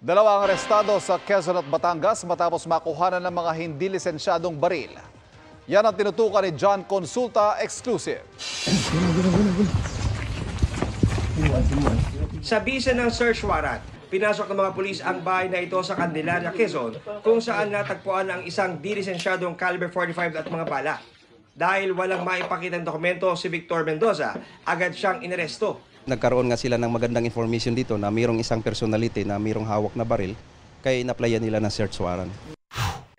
Dalawang arestado sa Quezon at Batangas matapos makuhanan ng mga hindi lisensyadong baril. Yan ang tinutukan ni John Consulta Exclusive. Sa bisa ng search warrant, pinasok ng mga pulis ang bahay na ito sa Candelaria, Quezon, kung saan natagpuan ang isang di-lisensyadong caliber 45 at mga bala. Dahil walang maipakitang dokumento si Victor Mendoza, agad siyang inaresto. Nagkaroon nga sila ng magandang information dito na mayroong isang personality na mayroong hawak na baril, kaya inaplayan nila ng search warrant.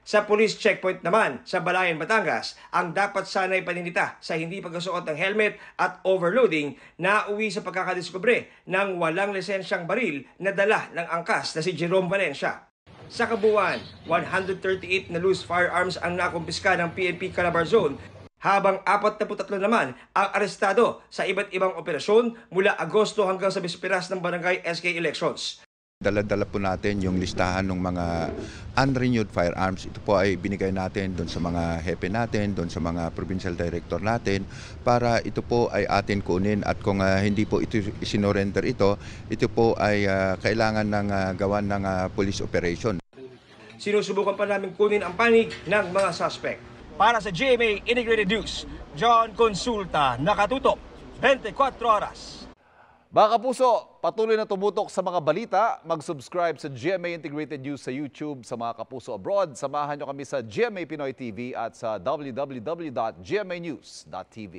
Sa police checkpoint naman sa Balayan, Batangas, ang dapat sanay paninita sa hindi pagkasuot ng helmet at overloading na uwi sa pagkakadiskubre ng walang lisensyang baril na dala ng angkas na si Jerome Valencia. Sa kabuuan, 138 na loose firearms ang nakumpiska ng PNP Calabar Zone, habang 43 naman ang arestado sa iba't ibang operasyon mula Agosto hanggang sa bisperas ng barangay SK elections. Dala-dala po natin yung listahan ng mga unrenewed firearms. Ito po ay binigay natin doon sa mga hepe natin, doon sa mga provincial director natin, para ito po ay atin kunin, at kung hindi po ito isinorender ito po ay kailangan ng gawan ng police operation. Sinusubukan pa namin kunin ang panig ng mga suspect. Para sa GMA Integrated News, John Consulta, nakatutok 24 oras. Mga kapuso, patuloy na tumutok sa mga balita. Mag-subscribe sa GMA Integrated News sa YouTube. Sa mga kapuso abroad, samahan nyo kami sa GMA Pinoy TV at sa www.gmanews.tv.